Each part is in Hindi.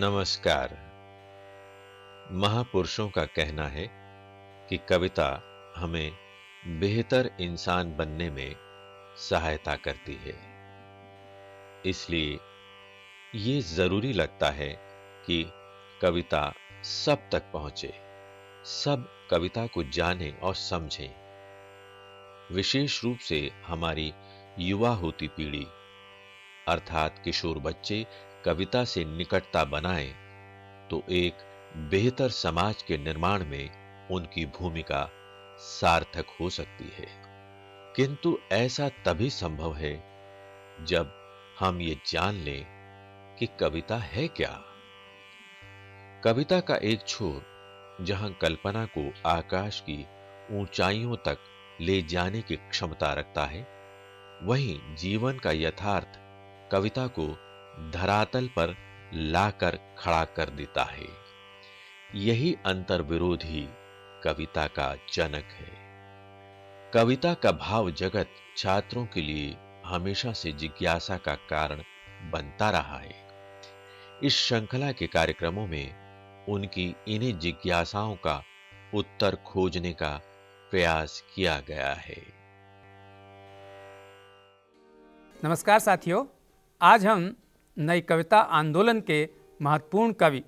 नमस्कार। महापुरुषों का कहना है कि कविता हमें बेहतर इंसान बनने में सहायता करती है। इसलिए ये जरूरी लगता है कि कविता सब तक पहुंचे, सब कविता को जानें और समझें। विशेष रूप से हमारी युवा होती पीढ़ी अर्थात किशोर बच्चे कविता से निकटता बनाएं तो एक बेहतर समाज के निर्माण में उनकी भूमिका सार्थक हो सकती है। किंतु ऐसा तभी संभव है जब हम ये जान लें कि कविता है क्या। कविता का एक छोर जहां कल्पना को आकाश की ऊंचाइयों तक ले जाने की क्षमता रखता है, वहीं जीवन का यथार्थ कविता को धरातल पर लाकर खड़ा कर देता है। यही अंतर्विरोध ही कविता का जनक है। कविता का भाव जगत छात्रों के लिए हमेशा से जिज्ञासा का कारण बनता रहा है। इस श्रृंखला के कार्यक्रमों में उनकी इन्हीं जिज्ञासाओं का उत्तर खोजने का प्रयास किया गया है। नमस्कार साथियों, आज हम नई कविता आंदोलन के महत्वपूर्ण कवि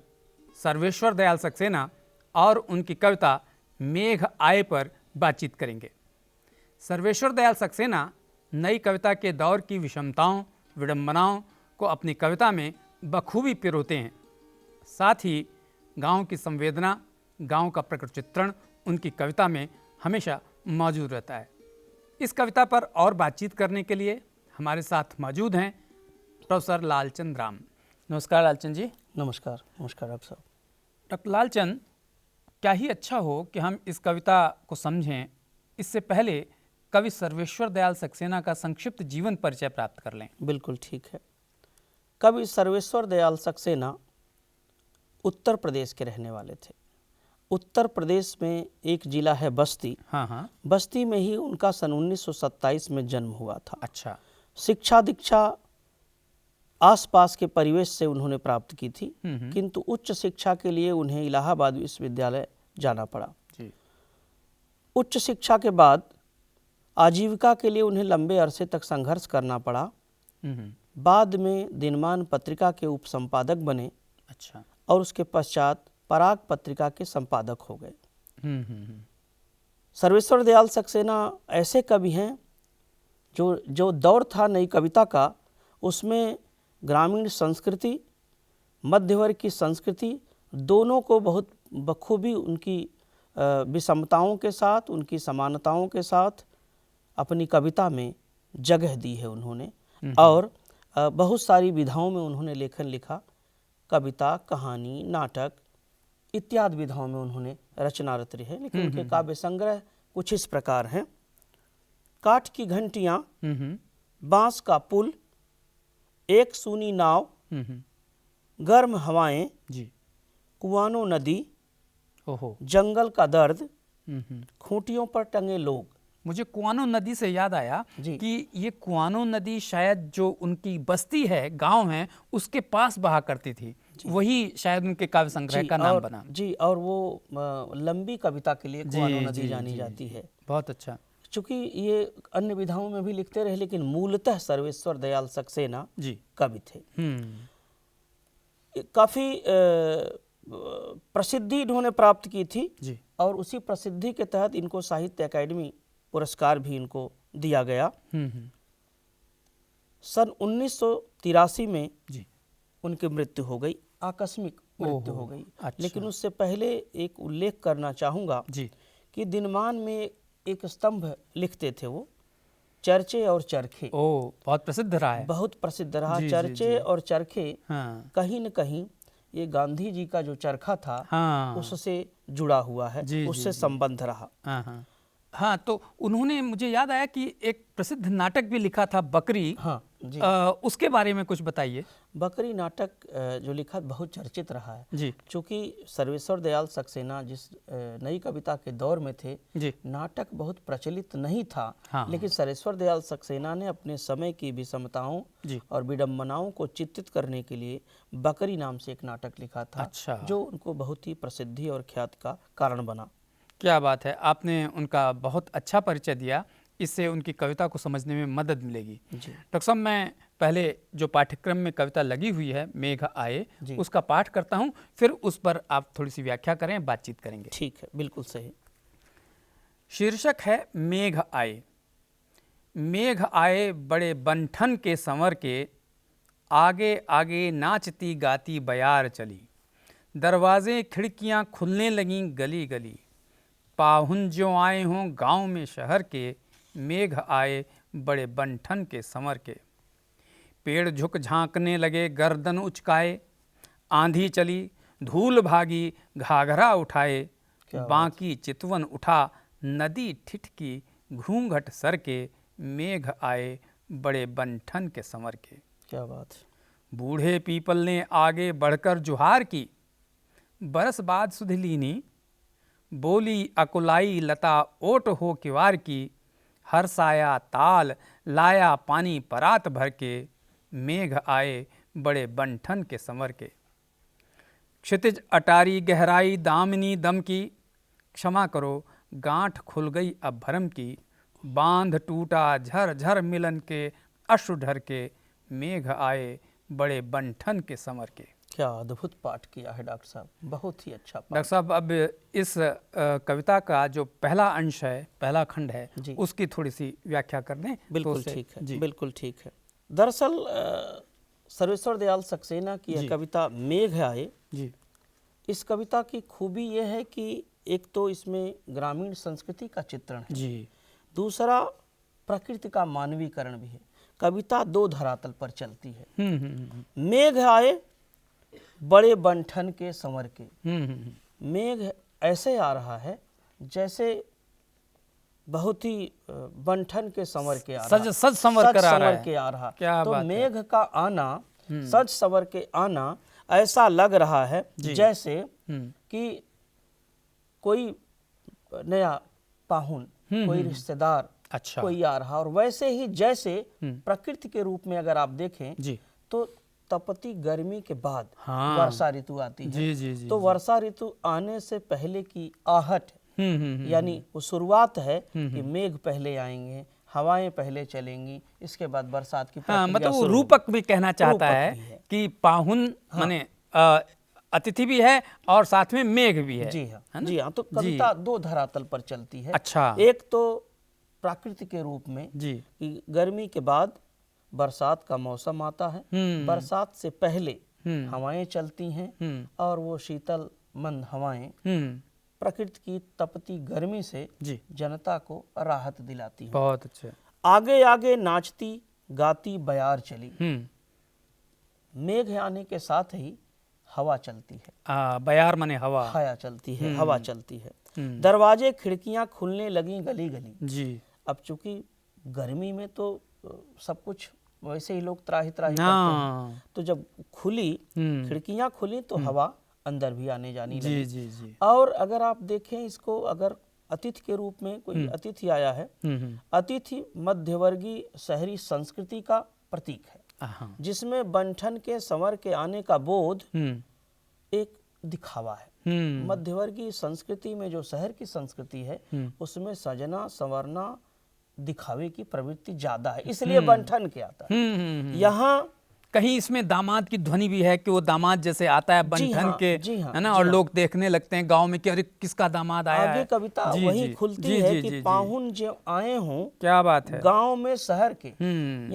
सर्वेश्वर दयाल सक्सेना और उनकी कविता मेघ आए पर बातचीत करेंगे। सर्वेश्वर दयाल सक्सेना नई कविता के दौर की विषमताओं, विडंबनाओं को अपनी कविता में बखूबी पिरोते हैं। साथ ही गांव की संवेदना, गांव का प्रकट चित्रण उनकी कविता में हमेशा मौजूद रहता है। इस कविता पर और बातचीत करने के लिए हमारे साथ मौजूद हैं प्रोफेसर लालचंद राम। नमस्कार लालचंद जी। नमस्कार। नमस्कार आप सब। डॉक्टर लालचंद, क्या ही अच्छा हो कि हम इस कविता को समझें, इससे पहले कवि सर्वेश्वर दयाल सक्सेना का संक्षिप्त जीवन परिचय प्राप्त कर लें। बिल्कुल ठीक है। कवि सर्वेश्वर दयाल सक्सेना उत्तर प्रदेश के रहने वाले थे। उत्तर प्रदेश में एक जिला है बस्ती। हाँ। बस्ती में ही उनका सन 1927 में जन्म हुआ था। अच्छा। शिक्षा दीक्षा आसपास के परिवेश से उन्होंने प्राप्त की थी, किंतु उच्च शिक्षा के लिए उन्हें इलाहाबाद विश्वविद्यालय जाना पड़ा। जी। उच्च शिक्षा के बाद आजीविका के लिए उन्हें लंबे अरसे तक संघर्ष करना पड़ा। बाद में दिनमान पत्रिका के उपसंपादक बने। अच्छा। और उसके पश्चात पराग पत्रिका के संपादक हो गए। सर्वेश्वर दयाल सक्सेना ऐसे कवि हैं जो दौर था नई कविता का, उसमें ग्रामीण संस्कृति, मध्यवर्ग की संस्कृति, दोनों को बहुत बखूबी उनकी विषमताओं के साथ, उनकी समानताओं के साथ अपनी कविता में जगह दी है उन्होंने। और बहुत सारी विधाओं में उन्होंने लेखन लिखा। कविता, कहानी, नाटक इत्यादि विधाओं में उन्होंने रचनारत रहे। लेकिन उनके काव्य संग्रह कुछ इस प्रकार हैं। काठ की घंटियां, बांस का पुल, एक सूनी नाव, गर्म हवाएं, कुआनो नदी, जंगल का दर्द, खूंटियों पर टंगे लोग। मुझे कुआनो नदी से याद आया कि ये कुआनो नदी शायद जो उनकी बस्ती है, गांव है, उसके पास बहा करती थी। वही शायद उनके काव्य संग्रह का नाम बना। जी, और वो लंबी कविता के लिए कुआनो नदी जानी जाती है। बहुत अच्छा। चूंकि ये अन्य विधाओं में भी लिखते रहे, लेकिन मूलतः सर्वेश्वर दयाल सक्सेना कवि थे। काफी प्रसिद्धि इन्होंने प्राप्त की थी और उसी प्रसिद्धि के तहत इनको साहित्य अकादमी पुरस्कार भी इनको दिया गया। सन 1983 में उनकी मृत्यु हो गई, आकस्मिक मृत्यु हो गई। अच्छा। लेकिन उससे पहले एक उल्लेख करना चाहूँगा कि दिनमान में एक स्तंभ लिखते थे वो, चर्चे और चरखे। बहुत प्रसिद्ध रहा है। बहुत प्रसिद्ध रहा। चर्चे और चरखे कहीं न कहीं ये गांधी जी का जो चरखा था उससे जुड़ा हुआ है, उससे संबंध रहा। हाँ, तो उन्होंने, मुझे याद आया कि एक प्रसिद्ध नाटक भी लिखा था, बकरी। जी। उसके बारे में कुछ बताइए। बकरी नाटक जो लिखा बहुत चर्चित रहा है। जी चूँकि सर्वेश्वर दयाल सक्सेना जिस नई कविता के दौर में थे, जी नाटक बहुत प्रचलित नहीं था। हाँ, लेकिन सर्वेश्वर दयाल सक्सेना ने अपने समय की विषमताओं जी और विडंबनाओं को चित्रित करने के लिए बकरी नाम से एक नाटक लिखा था। अच्छा। जो उनको बहुत ही प्रसिद्धि और ख्याति का कारण बना। क्या बात है, आपने उनका बहुत अच्छा परिचय दिया, इससे उनकी कविता को समझने में मदद मिलेगी। जी डॉक्टर साहब, मैं पहले जो पाठ्यक्रम में कविता लगी हुई है मेघ आए, जी। उसका पाठ करता हूँ, फिर उस पर आप थोड़ी सी व्याख्या करें, बातचीत करेंगे। ठीक है, बिल्कुल सही। शीर्षक है मेघ आए। मेघ आए बड़े बंठन के संवर के, आगे आगे नाचती गाती बयार चली। दरवाजे खिड़कियां खुलने लगीं गली गली, पाहुन जो आए हों गांव में शहर के, मेघ आए बड़े बंठन के संवर के। पेड़ झुक झांकने लगे गर्दन उचकाए, आंधी चली धूल भागी घाघरा उठाए। बाकी चितवन उठा नदी ठिठकी, घूंघट सर के, मेघ आए बड़े बंठन के संवर के। क्या बात है। बूढ़े पीपल ने आगे बढ़कर जुहार की, बरस बाद सुधलीनी बोली अकुलाई लता ओट हो किवार की। हरसाया ताल लाया पानी परात भर के, मेघ आए बड़े बंठन के संवर के। क्षितिज अटारी गहराई दामिनी दम की, क्षमा करो गांठ खुल गई अब भरम की। बांध टूटा झर झर मिलन के अश्रु ढर के, मेघ आए बड़े बंठन के संवर के। क्या अद्भुत पाठ किया है डॉक्टर साहब, बहुत ही अच्छा पाठ। डॉक्टर साहब, अब इस कविता का जो पहला अंश है, पहला खंड है, जी। उसकी थोड़ी सी व्याख्या कर दें। बिल्कुल तो ठीक है, जी बिल्कुल ठीक है। दरअसल सर्वेश्वर दयाल सक्सेना की जी। यह कविता मेघ आए, जी इस कविता की खूबी यह है कि एक तो इसमें ग्रामीण संस्कृति का चित्रण है, जी दूसरा प्रकृति का मानवीकरण भी है। कविता दो धरातल पर चलती है। मेघ आए बड़े बंठन के संवर के। मेघ ऐसे आ रहा है जैसे बहुत ही बंठन के संवर के आ रहा, सज संवर कर आ रहा है। के आ रहा। क्या तो बात है। मेघ का आना, सज संवर के आना ऐसा लग रहा है जैसे कि कोई नया पाहुन, कोई रिश्तेदार, अच्छा। कोई आ रहा। और वैसे ही जैसे प्रकृति के रूप में अगर आप देखें जी तो तपती गर्मी के बाद हाँ। वर्षा ऋतु आती है। जी जी जी। तो वर्षा ऋतु आने से पहले की आहट, यानी वो शुरुआत है कि मेघ पहले आएंगे, हवाएं पहले चलेंगी, इसके बाद बरसात की हाँ, प्रक्रिया मतलब वो शुरू रूपक भी कहना चाहता रूपक है भी है। कि पाहुन माने अतिथि भी है और साथ में मेघ भी है। जी हाँ, है ना? जी हाँ। तो कविता दो धरातल पर चलती है। अच्छा। एक तो प्राकृतिक के रूप में जी कि गर्मी के बाद बरसात का मौसम आता है, बरसात से पहले हवाएं चलती हैं और वो शीतल मंद हवाएं प्रकृति की तपती गर्मी से जी जनता को राहत दिलाती हैं। बहुत अच्छा। आगे आगे नाचती गाती बयार चली। मेघ आने के साथ ही हवा चलती है। बयार माने हवा। हवा चलती है, हवा चलती है। दरवाजे खिड़कियां खुलने लगी गली गली। जी। अब चूंकि गर्मी में तो सब कुछ वैसे ही लोग त्राही त्राही करते हैं, तो जब खुली खिड़कियां खुली तो हवा अंदर भी आने जानी लगी। जी जी जी। और अगर आप देखें इसको, अगर अतिथि के रूप में कोई अतिथि आया है, अतिथि मध्यवर्गीय शहरी संस्कृति का प्रतीक है, जिसमें बंठन के संवर के आने का बोध एक दिखावा है। मध्यवर्गीय संस्कृति में जो शहर की संस्कृति है उसमें सजना संवरना दिखावे की प्रवृत्ति ज्यादा है, इसलिए बंठन के आता है। यहाँ कहीं इसमें दामाद की ध्वनि भी है कि वो दामाद जैसे आता है बंठन के, है ना, और लोग देखने लगते हैं गांव में कि अरे किसका दामाद आया है। आगे कविता वही खुलती है कि पाहुन जो आए हों, क्या बात है, गांव में शहर के,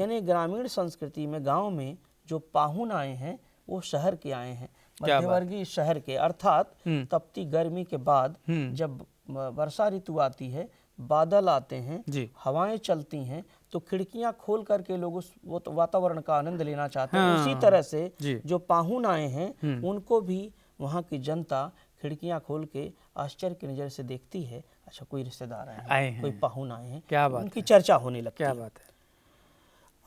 यानी ग्रामीण संस्कृति में गांव में जो पाहुन आए हैं वो शहर के आए हैं, मध्यवर्गीय शहर के। अर्थात तपती गर्मी के बाद जब वर्षा ऋतु आती है, बादल आते हैं, हवाएं चलती हैं, तो खिड़कियां खोल करके लोग उस वातावरण का आनंद लेना चाहते हैं। उसी तरह से जो पाहुन आए हैं उनको भी वहाँ की जनता खिड़कियां खोल के आश्चर्य की नज़र से देखती है। अच्छा, कोई रिश्तेदार आए हैं, कोई पाहुन आए हैं, क्या बात, उनकी चर्चा होने लगती है। क्या बात है।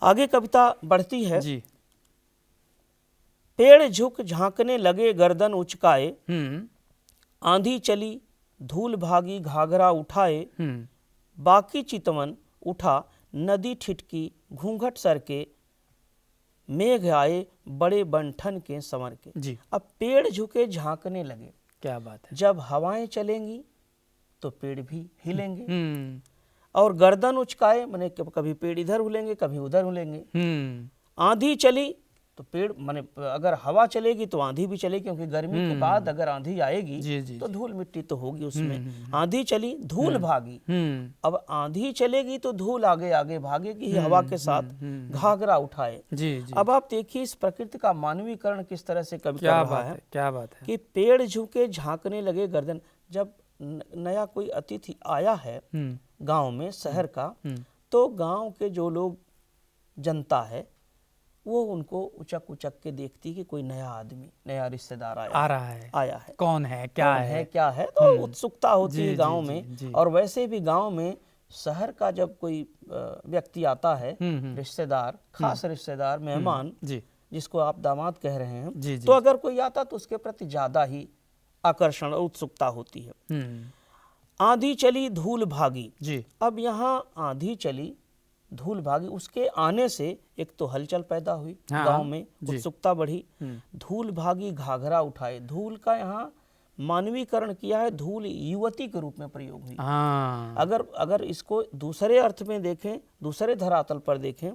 आगे कविता बढ़ती है। जी। पेड़ झुक झांकने लगे गर्दन उचकाए, आंधी चली धूल भागी घाघरा उठाए, बाकी चितवन उठा नदी ठिठकी घूंघट सर के, मेघ आए बड़े बंठन के संवर के। जी। अब पेड़ झुके झांकने लगे, क्या बात है। जब हवाएं चलेंगी तो पेड़ भी हिलेंगे, और गर्दन उचकाए माने कभी पेड़ इधर हिलेंगे कभी उधर हिलेंगे। आंधी चली तो पेड़ माने अगर हवा चलेगी तो आंधी भी चलेगी, क्योंकि गर्मी के बाद अगर आंधी आएगी जी, तो धूल मिट्टी तो होगी उसमें। आंधी चली धूल भागी, अब आंधी चलेगी तो धूल आगे आगे भागेगी हवा के साथ, घाघरा उठाए। जी, जी। अब आप देखिए इस प्रकृति का मानवीकरण किस तरह से कवि कर रहा है। क्या बात है कि पेड़ झुके झांकने लगे गर्दन। जब नया कोई अतिथि आया है गांव में शहर का, तो गांव के जो लोग जनता है वो उनको उचक उचक के देखती कि कोई नया आदमी नया रिश्तेदार आया है, कौन है क्या है, तो उत्सुकता होती है गांव में। और वैसे भी गांव में शहर का जब कोई व्यक्ति आता है, रिश्तेदार, खास रिश्तेदार, मेहमान, जिसको आप दामाद कह रहे हैं, तो अगर कोई आता तो उसके प्रति ज्यादा ही आकर्षण और उत्सुकता होती है। आंधी चली धूल भागी जी। अब यहाँ आंधी चली धूल भागी, उसके आने से एक तो हलचल पैदा हुई, गांव में उत्सुकता बढ़ी। धूल भागी घाघरा उठाए, धूल का यहाँ मानवीकरण किया है, धूल युवती के रूप में प्रयोग हुई। अगर इसको दूसरे अर्थ में देखें, दूसरे धरातल पर देखें,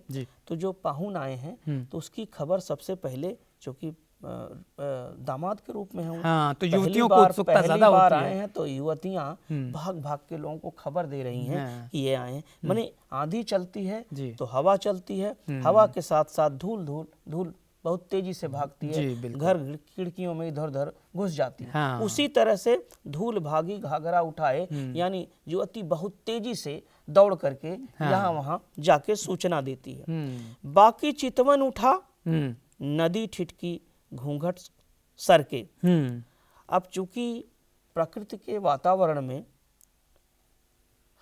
तो जो पाहुन आए हैं तो उसकी खबर सबसे पहले, चूंकि दामाद के रूप में हैं, तो युवतियों को उत्सुकता ज्यादा होती है। आए हैं तो युवतियां भाग भाग के लोगों को खबर दे रही हैं कि ये आए हैं। माने आंधी चलती है तो हवा चलती है, हवा के साथ साथ धूल धूल धूल बहुत तेजी से भागती है, घर खिड़कियों में इधर उधर घुस जाती है। उसी तरह से धूल भागी घाघरा उठाए, यानी युवती बहुत तेजी से दौड़ करके यहाँ वहां जाके सूचना देती है। बाकी चितवन उठा नदी ठिठकी घूंघट सर के। अब चूंकि प्रकृति के वातावरण में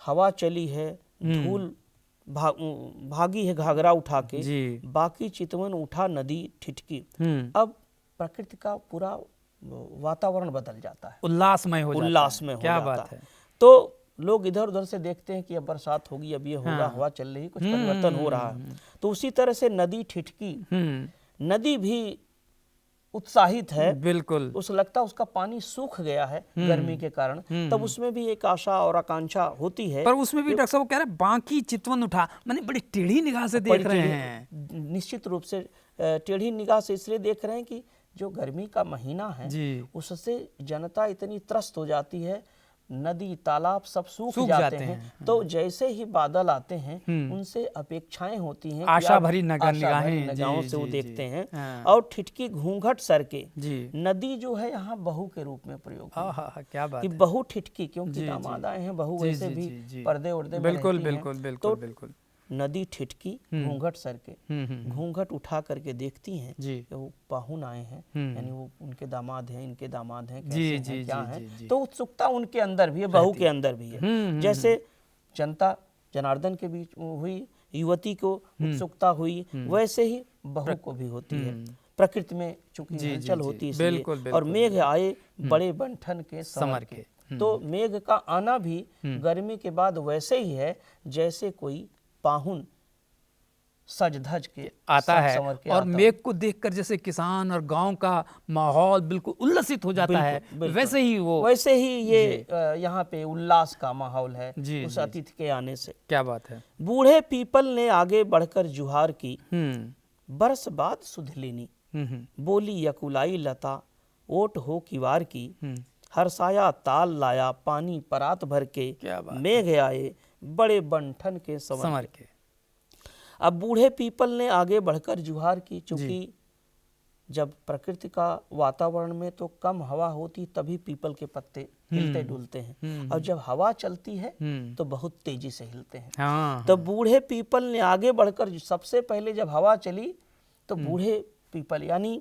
हवा चली है, धूल भागी है घाघरा उठा के, बाकी चितवन उठा नदी ठिठकी। अब प्रकृति का पूरा वातावरण बदल जाता है, उल्लासमय हो क्या बात है। तो लोग इधर उधर से देखते हैं कि अब बरसात होगी, अब ये होगा, हवा चल रही, कुछ परिवर्तन हो रहा है। तो उसी तरह से नदी ठिठकी, नदी भी उत्साहित है, बिल्कुल। उस लगता उसका पानी सूख गया है गर्मी के कारण, तब उसमें भी एक आशा और आकांक्षा होती है। पर उसमें भी डॉक्टर साहब वो कह रहे हैं बाकी चितवन उठा, माने बड़ी टेढ़ी निगाह से देख रहे हैं। निश्चित रूप से टेढ़ी निगाह से इसलिए देख रहे हैं कि जो गर्मी का महीना है उससे जनता इतनी त्रस्त हो जाती है, नदी तालाब सब सूख जाते हैं। तो जैसे ही बादल आते हैं उनसे अपेक्षाएं होती हैं, आशा भरी निगाहों से वो देखते हैं। और ठिठकी घूंघट सर के, नदी जो है यहाँ बहू के रूप में प्रयोग है। क्या बात कि बहू ठिठकी, क्योंकि दामाद आए हैं, बहू वैसे भी पर्दे उर्दे में बिल्कुल रहती हैं। बिल्कुल बिल्कुल बिल्कुल। नदी ठिठकी घूंघट सर के, घूंघट उठा करके देखती हैं कि वो पाहुन आए हैं, यानी वो उनके दामाद हैं, इनके दामाद हैं, कैसे हैं, क्या हैं। तो उत्सुकता उनके अंदर भी है, बहू के अंदर भी है। जैसे जनता जनार्दन के बीच हुई, युवती को उत्सुकता हुई, वैसे ही बहू को भी होती है। प्रकृति में चूंकि हलचल होती है। और मेघ आए बड़े बंठन के संवर के, तो मेघ का आना भी गर्मी के बाद वैसे ही है जैसे कोई पाहुन सज धज के आता है। और मेघ को देखकर जैसे किसान और गांव का माहौल बिल्कुल उल्लसित हो जाता है, वैसे ही ये यहाँ पे उल्लास का माहौल है उस अतिथि के आने से। क्या बात है। बूढ़े पीपल ने आगे बढ़कर जुहार की, बरस बाद सुध लेनी, बोली यकुलाई लता ओट हो किवार की, हरसाया ताल लाया पानी परात भर के, मेघ आए बड़े बंठन के संवर के। अब बूढ़े पीपल ने आगे बढ़कर जुहार की, चूंकि जब प्रकृति का वातावरण में तो कम हवा होती तभी पीपल के पत्ते हिलते डुलते हैं, और जब हवा चलती है तो बहुत तेजी से हिलते हैं। तो बूढ़े पीपल ने आगे बढ़कर, सबसे पहले जब हवा चली तो बूढ़े पीपल यानी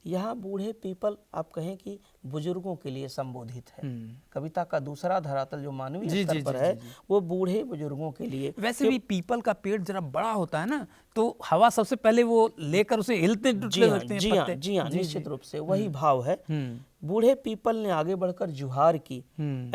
यहाँ बूढ़े पीपल आप कहें कि बुजुर्गों के लिए संबोधित है। कविता का दूसरा धरातल जो मानवीय स्तर पर है वो बूढ़े बुजुर्गों के लिए। वैसे भी पीपल का पेड़ जरा बड़ा होता है ना, तो हवा सबसे पहले वो लेकर उसे हिलते डुलते लगते हैं पत्ते। जी हाँ, निश्चित रूप से वही भाव है। बूढ़े पीपल ने आगे बढ़कर जुहार की,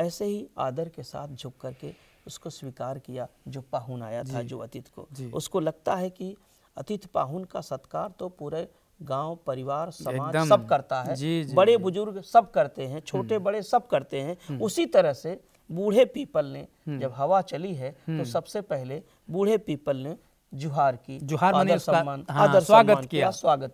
ऐसे ही आदर के साथ झुक करके उसको स्वीकार किया जो पाहुन आया था, जो अतिथि को। उसको लगता है कि अतिथि पाहुन का सत्कार तो पूरे गांव, परिवार, समाज सब करता है। बड़े बुजुर्ग सब करते हैं, छोटे बड़े सब करते हैं। उसी तरह से बूढ़े पीपल ने जब हवा चली है तो सबसे पहले बूढ़े पीपल ने जुहार की, आदर सम्मान, स्वागत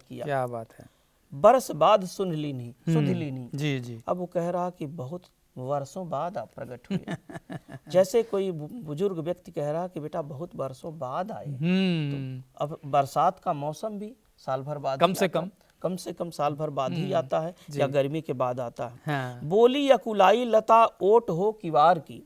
किया। क्या बात है। बरस बाद सुध लीनी। जी। अब वो कह रहा कि बहुत वर्षों बाद आप प्रकट हुए। जैसे कोई बुजुर्ग व्यक्ति कह रहा कि बेटा बहुत वर्षों बाद आए। तो अब बरसात का मौसम भी साल भर बाद कम से कम साल भर बाद ही आता है, या गर्मी के बाद आता है। हाँ। बोली अकुलाई लता ओट हो किवार की।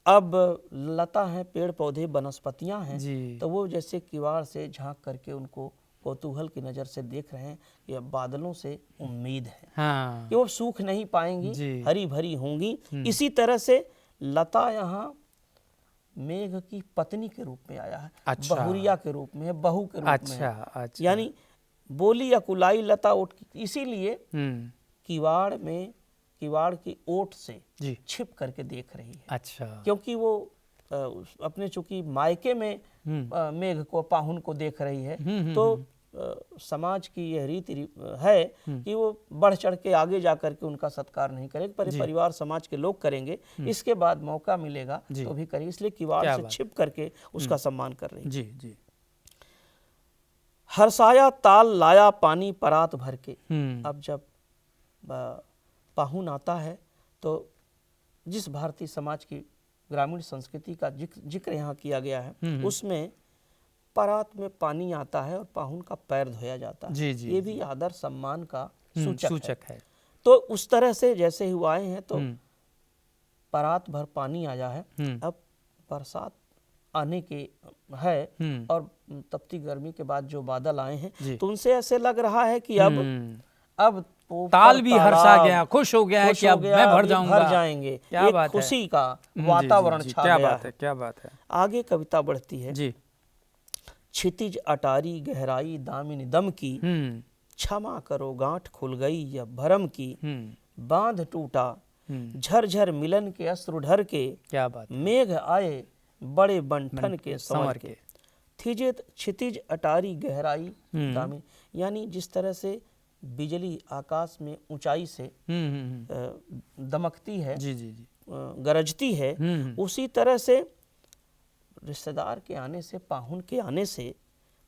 अब लता है, पेड़ पौधे, वनस्पतियां हैं, तो वो जैसे किवाड़ से झांक करके उनको कौतूहल की नजर से देख रहे हैं कि अब बादलों से उम्मीद है। हाँ। कि वो सूख नहीं पाएंगी, हरी भरी होंगी। इसी तरह से लता यहाँ मेघ की पत्नी के रूप में आया है। अच्छा। बहुरिया के रूप में है, बहू के रूप में है। अच्छा। यानी बोली अकुलाई लता ओट, इसीलिए किवाड़ की ओट से छिप करके देख रही है। अच्छा। क्योंकि वो अपने चूंकि मायके में मेघ को, पाहुन को देख रही है, तो समाज की यह रीति है कि वो बढ़ चढ़ के आगे जाकर के उनका सत्कार नहीं करेंगे, पर परिवार समाज के लोग करेंगे। इसके बाद मौका मिलेगा तो भी करेंगे, इसलिए किवाड़ से छिप करके उसका सम्मान कर रही है। जी। हर्षाया ताल लाया पानी परात भर के। अब जब पाहुन आता है तो जिस भारतीय समाज की ग्रामीण संस्कृति का जिक्र यहाँ किया गया है, उसमें परात में पानी आता है और पाहुन का पैर धोया जाता है। ये भी आदर सम्मान का सूचक है। तो उस तरह से जैसे ही आए हैं तो परात भर पानी आया है। अब बरसात आने के है और तपती गर्मी के बाद जो बादल आए हैं, तो उनसे ऐसे लग रहा है कि अब ताल भी हर्षा गया, खुश हो गया है कि अब मैं भर जाएंगे। एक खुशी का वातावरण छा गया है। क्या बात है। आगे कविता बढ़ती है। जी। क्षितिज अटारी गहराई दामिनी दम की, क्षमा करो गांठ खुल गई या भरम की, बांध टूटा झरझर मिलन के अश्रु ढर के, क्या बात, मेघ आए बड़े बंठन के संवर के। क्षितिज अटारी गहराई दामिनी, यानी जिस तरह से बिजली आकाश में ऊंचाई से दमकती है, गरजती है, उसी तरह से रिश्तेदार के आने से, पाहुन के आने से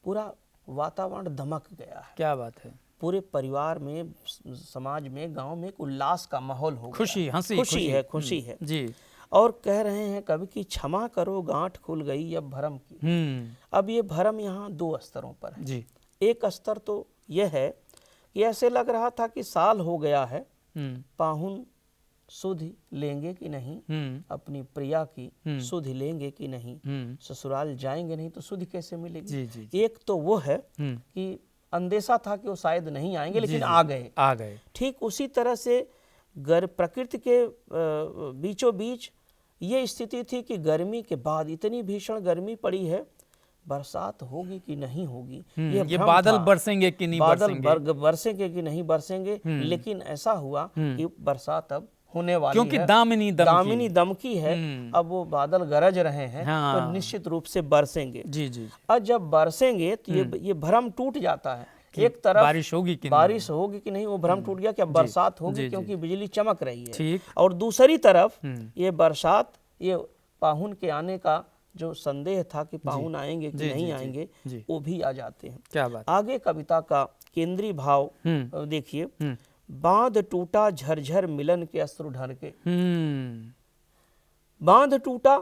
पूरा वातावरण दमक गया है। क्या बात है। पूरे परिवार में, समाज में, गांव में एक उल्लास का माहौल हो गया। खुशी है जी। और कह रहे हैं कवि की क्षमा करो गांठ खुल गई अब भरम की। अब ये भरम यहाँ दो स्तरों पर है जी। एक स्तर तो यह है कि ऐसे लग रहा था कि साल हो गया है, पाहुन सुध लेंगे कि नहीं, अपनी प्रिया की सुध लेंगे कि नहीं, ससुराल जाएंगे नहीं तो सुध कैसे मिलेगी। एक तो वो है कि अंदेशा था कि वो शायद नहीं आएंगे, लेकिन आ गए। ठीक उसी तरह से प्रकृति के बीचों बीच ये स्थिति थी कि गर्मी के बाद इतनी भीषण गर्मी पड़ी है, बरसात होगी कि नहीं होगी, ये बादल बरसेंगे कि नहीं, बरसेंगे कि नहीं बरसेंगे। लेकिन ऐसा हुआ कि बरसात अब होने वाली क्योंकि है, दामिनी दमकी है। अब वो बादल गरज रहे हैं, तो निश्चित रूप से बरसेंगे। जी। और जब बरसेंगे तो ये भ्रम टूट जाता है। एक तरफ बारिश होगी कि नहीं, वो भ्रम टूट गया कि अब बरसात होगी क्योंकि बिजली चमक रही है। और दूसरी तरफ ये बरसात, ये पाहुन के आने का जो संदेह था कि पाहुन आएंगे कि नहीं आएंगे, वो भी आ जाते हैं। क्या बात। आगे कविता का केंद्रीय भाव देखिए। बांध टूटा झरझर मिलन के अश्रु ढर के। बांध टूटा,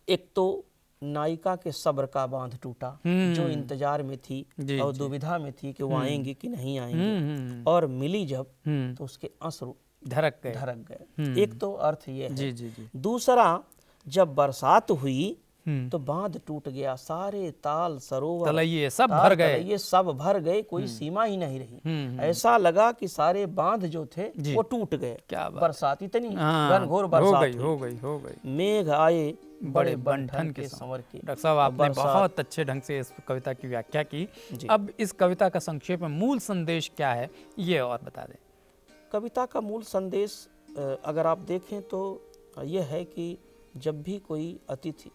एक तो नायिका के सब्र का बांध टूटा, जो इंतजार में थी और दुविधा में थी कि वो आएंगे कि नहीं आएंगे, और मिली जब तो उसके अश्रु ढरक गए। एक तो अर्थ ये है। दूसरा, जब बरसात हुई तो बांध टूट गया, सारे ताल सरोवर तलैये सब भर गए, ये सब भर गए, कोई सीमा ही नहीं रही। ऐसा लगा कि सारे बांध जो थे वो टूट गए। क्या बात। बरसात इतनी हाँ, घनघोर बरसात हो गई। मेघ आए बड़े बंठन के संवर के। डॉक्टर साहब आपने बहुत अच्छे ढंग से इस कविता की व्याख्या की। अब इस कविता का संक्षेप में मूल संदेश क्या है ये और बता दें। कविता का मूल संदेश अगर आप देखें तो यह है कि जब भी कोई अतिथि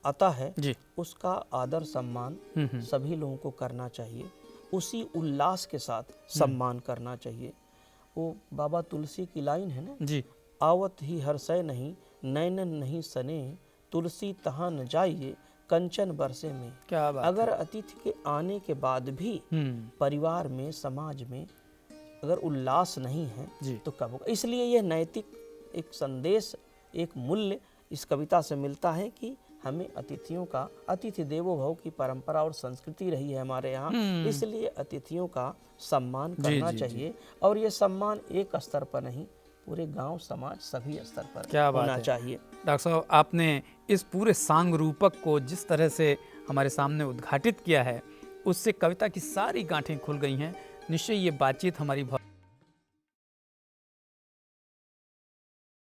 आता है जी, उसका आदर सम्मान सभी लोगों को करना चाहिए, उसी उल्लास के साथ सम्मान करना चाहिए। वो बाबा तुलसी की लाइन है ना जी, आवत ही हर्षय नहीं, नैनन नहीं सने, तुलसी तहाँ न जाइए, कंचन बरसे में। क्या बात। अगर अतिथि के आने के बाद भी परिवार में, समाज में अगर उल्लास नहीं है तो कब होगा। इसलिए यह नैतिक एक संदेश, एक मूल्य इस कविता से मिलता है कि हमें अतिथियों का, अतिथि देवो भव की परंपरा और संस्कृति रही है हमारे यहाँ, इसलिए अतिथियों का सम्मान करना चाहिए। और ये सम्मान एक स्तर पर नहीं, पूरे गांव समाज सभी स्तर पर होना चाहिए। डॉक्टर साहब आपने इस पूरे सांग रूपक को जिस तरह से हमारे सामने उद्घाटित किया है, उससे कविता की सारी गांठें खुल गई हैं। निश्चय ये बातचीत हमारी